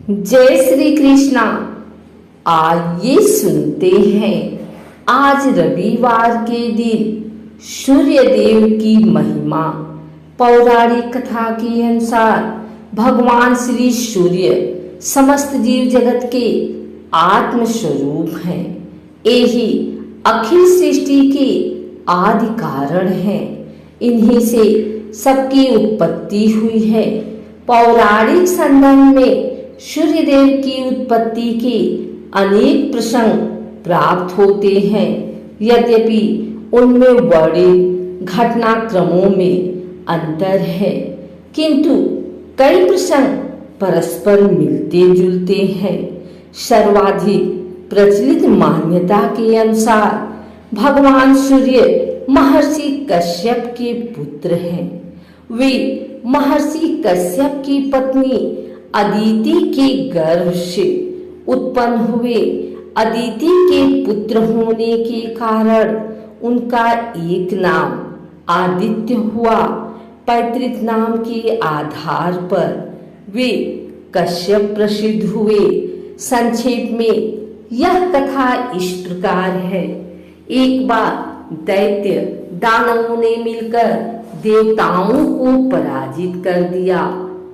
जय श्री कृष्णा। आइए सुनते हैं आज रविवार के दिन सूर्य देव की महिमा। पौराणिक कथा के अनुसार भगवान श्री सूर्य समस्त जीव जगत के आत्म स्वरूप हैं। यही अखिल सृष्टि के आदि कारण हैं। इन्हीं से सबकी उत्पत्ति हुई है। पौराणिक संदर्भ में सूर्य देव की उत्पत्ति के अनेक प्रसंग प्राप्त होते हैं। यद्यपि उनमें वर्णित घटनाक्रमों में अंतर है, किंतु कई प्रसंग परस्पर मिलते जुलते हैं। सर्वाधिक प्रचलित मान्यता के अनुसार भगवान सूर्य महर्षि कश्यप के पुत्र हैं। वे महर्षि कश्यप की पत्नी अदिति के गर्भ से उत्पन्न हुए। अदिति के पुत्र होने के कारण उनका एक नाम आदित्य हुआ। पैतृक नाम के आधार पर वे कश्यप प्रसिद्ध हुए। संक्षेप में यह कथा इस प्रकार है। एक बार दैत्य दानवों ने मिलकर देवताओं को पराजित कर दिया।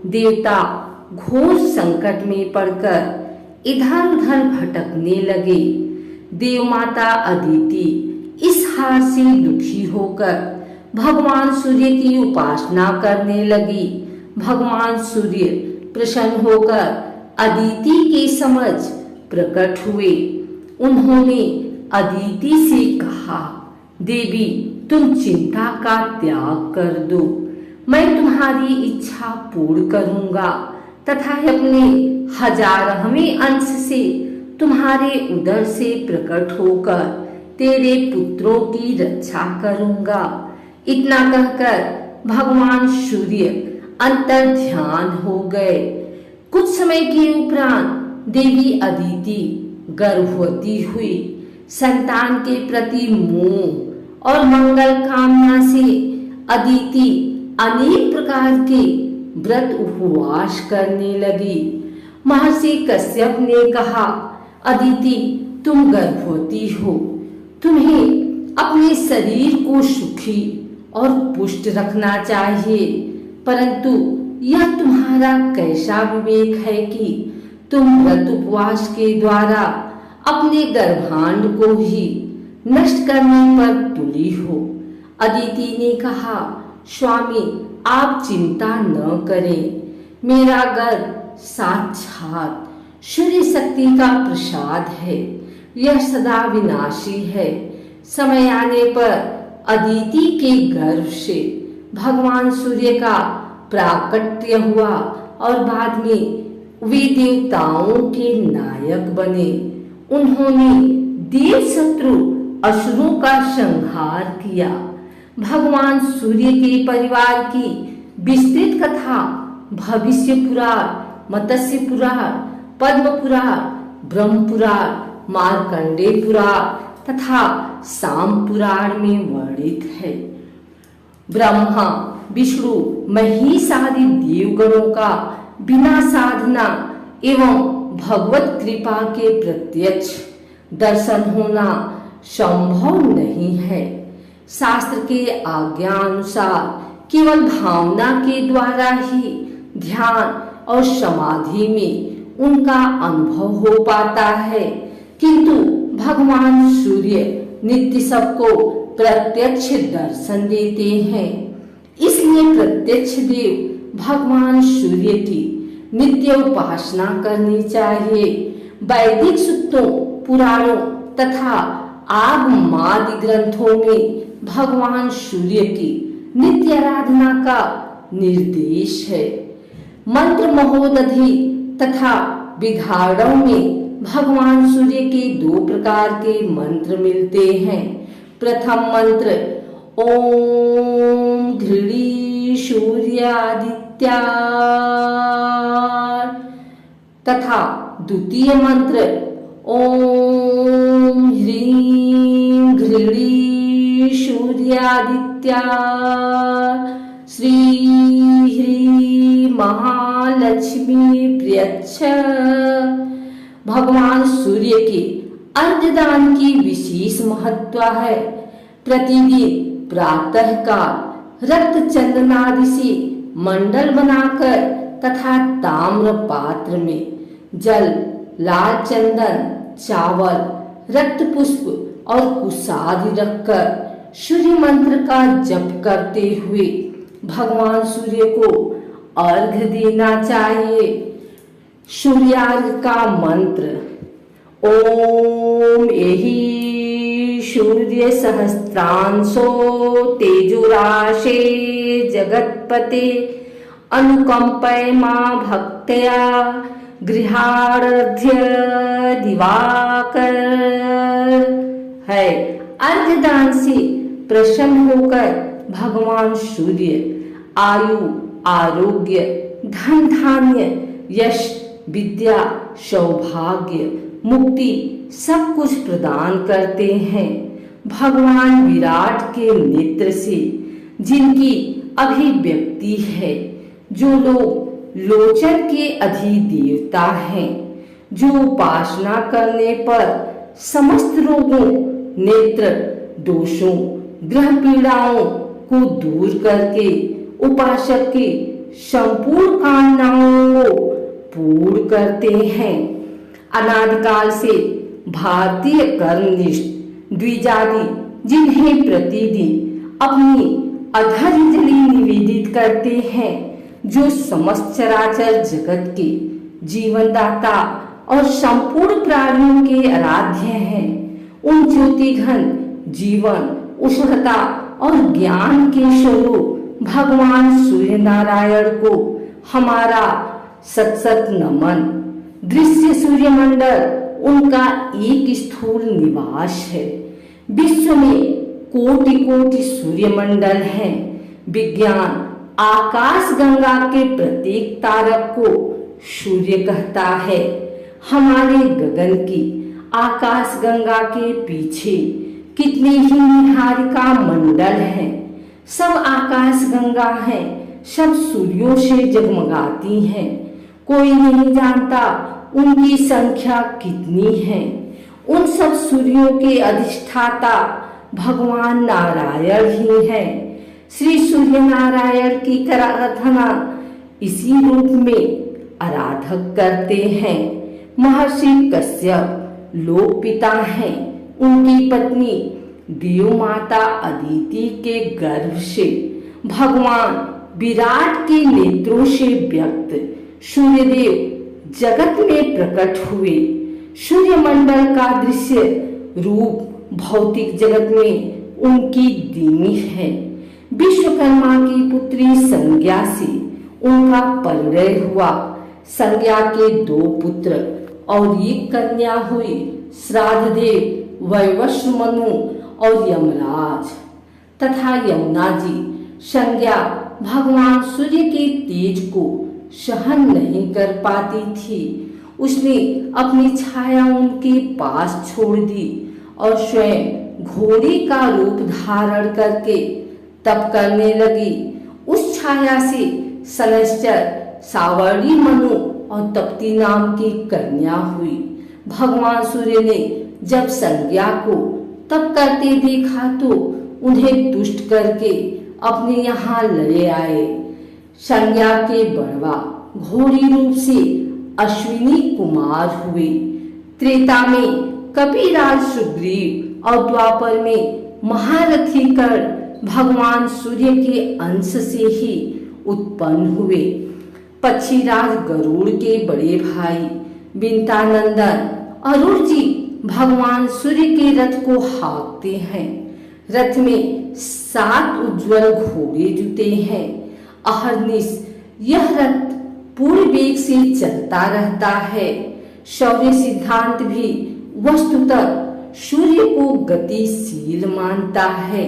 देवता घोर संकट में पड़कर इधर उधर भटकने लगे। देवमाता अदिति इस हार से दुखी होकर भगवान सूर्य की उपासना करने लगी। भगवान सूर्य प्रसन्न होकर अदिति की समझ प्रकट हुए। उन्होंने अदिति से कहा, देवी तुम चिंता का त्याग कर दो, मैं तुम्हारी इच्छा पूर्ण करूंगा तथा अपने 1000वें अंश से तुम्हारे उदर से प्रकट होकर तेरे पुत्रों की रक्षा करूंगा। इतना कहकर भगवान सूर्य अंतर ध्यान हो गए। कुछ समय के उपरांत देवी अदिति गर्भवती हुई। संतान के प्रति मोह और मंगल कामना से अदिति अनेक प्रकार के व्रत उपवास करने लगी। महर्षि कश्यप ने कहा, अदिति तुम गर्भवती हो, तुम्हें अपने शरीर को सुखी और पुष्ट रखना चाहिए, परंतु यह तुम्हारा कैसा विवेक है कि तुम व्रत उपवास के द्वारा अपने गर्भांड को ही नष्ट करने पर तुली हो। अदिति ने कहा, स्वामी आप चिंता न करें, मेरा गर्भ साक्षात सूर्य शक्ति का प्रसाद है, यह सदा विनाशी है। समय आने पर अदिति के गर्भ से भगवान सूर्य का प्राकट्य हुआ और बाद में वे देवताओं के नायक बने। उन्होंने देव शत्रु असुरों का संहार किया। भगवान सूर्य के परिवार की विस्तृत कथा भविष्य पुराण, मत्स्य पुराण, पद्म पुराण, ब्रह्म पुराण, मार्कंडेय पुराण तथा शाम पुराण में वर्णित है। ब्रह्मा विष्णु महेश आदि देवगणों का बिना साधना एवं भगवत कृपा के प्रत्यक्ष दर्शन होना संभव नहीं है। शास्त्र के आज्ञा अनुसार केवल भावना के द्वारा ही ध्यान और समाधि में उनका अनुभव हो पाता है, किंतु भगवान सूर्य नित्य सबको प्रत्यक्ष दर्शन देते हैं। इसलिए प्रत्यक्ष देव भगवान सूर्य की नित्य उपासना करनी चाहिए। वैदिक सूक्तों, पुराणों तथा आगमादि ग्रंथों में भगवान सूर्य की नित्य आराधना का निर्देश है। मंत्र महोदधि तथा विधारणों में भगवान सूर्य के 2 प्रकार के मंत्र मिलते हैं। प्रथम मंत्र ओम घृणी सूर्यादित्या तथा द्वितीय मंत्र ओम ह्रीं घृणी सूर्यादित्या श्री ह्रीं महालक्ष्मी लक्ष्मी प्रियच्छ। भगवान सूर्य के अर्घदान की विशेष महत्व है। प्रतिदिन प्रातः काल रक्त चंदनादि से मंडल बनाकर तथा ताम्र पात्र में जल, लाल चंदन, चावल, रक्त पुष्प और कुशादि रखकर सूर्य मंत्र का जप करते हुए भगवान सूर्य को अर्घ देना चाहिए। सूर्यार्घ का मंत्र ओम एहि सूर्य सहस्त्रांशो तेजोराशे जगत्पते अनुकंपय मां भक्त्या गृहार्घ्य दिवाकर है। अर्घदान से प्रसन्न होकर भगवान सूर्य आयु, आरोग्य, धन धान्य, यश, विद्या, सौभाग्य, मुक्ति सब कुछ प्रदान करते हैं। भगवान विराट के नेत्र से जिनकी अभिव्यक्ति है, जो लोग लोचन के अधिदेवता हैं, जो उपासना करने पर समस्त रोगों, नेत्र दोषों, ग्रह पीड़ाओं को दूर करके उपासक की संपूर्ण कामनाओं को पूर्ण करते हैं। अनादिकाल से भारतीय कर्मनिष्ठ द्विजाति जिन्हें प्रतिदिन अपनी अधर्जलि निवेदित करते हैं, जो समस्त चराचर जगत के जीवनदाता और संपूर्ण प्राणियों के आराध्य हैं, उन ज्योतिघन जीवन, उष्णता और ज्ञान के स्वरूप भगवान सूर्य नारायण को हमारा सत सत नमन। दृश्य सूर्यमंडल उनका एक स्थूल निवास है। विश्व में कोटि कोटि सूर्यमंडल हैं। विज्ञान आकाश गंगा के प्रत्येक तारक को सूर्य कहता है। हमारे गगन की आकाश गंगा के पीछे कितने ही निहारिका मंडल हैं। सब आकाश गंगा हैं, सब सूर्यों से जगमगाती हैं। कोई नहीं जानता उनकी संख्या कितनी है। उन सब सूर्यों के अधिष्ठाता भगवान नारायण ही हैं। श्री सूर्य नारायण की आराधना इसी रूप में आराधक करते हैं। महर्षि कश्यप लोक पिता हैं। उनकी पत्नी देव माता अदिति के गर्भ से भगवान विराट के नेत्रों से व्यक्त सूर्यदेव जगत में प्रकट हुए। सूर्यमंडल का दृश्य रूप भौतिक जगत में उनकी दीनी है। विश्वकर्मा की पुत्री संज्ञा से उनका परिणय हुआ। संज्ञा के 2 पुत्र और एक कन्या हुई। श्राद्धदेव वैवस्व मनु और यमराज तथा यमुना जी। संज्ञा भगवान सूर्य के तेज को सहन नहीं कर पाती थी। उसने अपनी छाया उनके पास छोड़ दी और स्वयं घोड़ी का रूप धारण करके तप करने लगी। उस छाया से शनैश्चर, सावर्णी मनु और तप्ती नाम की कन्या हुई। भगवान सूर्य ने जब संज्ञा को तप करते देखा तो उन्हें तुष्ट करके अपने यहाँ ले आए। संज्ञा के बढ़वा घोड़ी रूप से अश्विनी कुमार हुए। त्रेता में कपिराज सुग्रीव और द्वापर में महारथी कर्ण भगवान सूर्य के अंश से ही उत्पन्न हुए। पक्षीराज गरुड़ के बड़े भाई विंतानंदन अरुण जी भगवान सूर्य के रथ को हाँकते हैं। रथ में 7 उज्ज्वल घोड़े जुटे हैं। अहर्निश यह रथ पूर्ण वेग से चलता रहता है। शौर्य सिद्धांत भी वस्तुतः सूर्य को गतिशील मानता है।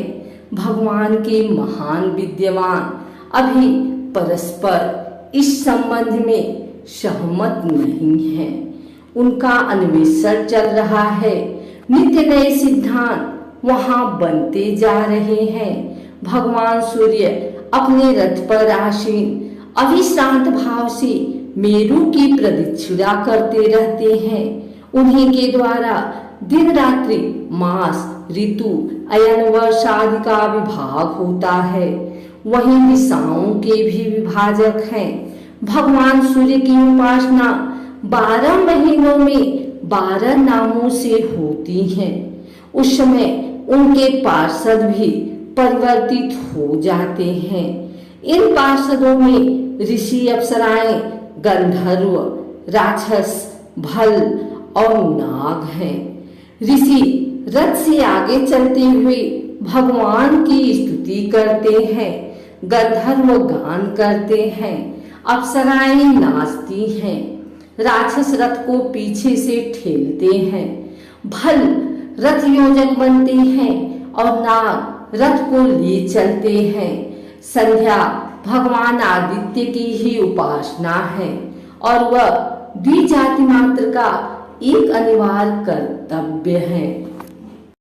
भगवान के महान विद्यमान अभी परस्पर इस संबंध में सहमत नहीं है। उनका अन्वेषण चल रहा है। नित्य नए सिद्धांत वहां बनते जा रहे हैं। भगवान सूर्य अपने रथ पर आसीन अविश्रांत भाव से मेरु की प्रदक्षिणा करते रहते हैं। उन्हीं के द्वारा दिन रात्रि, मास, ऋतु, अयन वर्ष आदि का विभाग होता है। वहीं दिशाओं के भी विभाजक हैं। भगवान सूर्य की उपासना 12 महीनों में 12 नामों से होती है। उस समय उनके पार्षद भी परिवर्तित हो जाते हैं। इन पार्षदों में ऋषि, अप्सराएं, गंधर्व, राक्षस, भल और नाग हैं। ऋषि रथ से आगे चलते हुए भगवान की स्तुति करते हैं। गंधर्व गान करते हैं। अप्सराएं नाचती हैं। राक्षस रथ को पीछे से ठेलते हैं। भल रथ योजक बनते हैं और नाग रथ को ले चलते हैं। संध्या भगवान आदित्य की ही उपासना है और वह द्विजाति मात्र का एक अनिवार्य कर्तव्य है।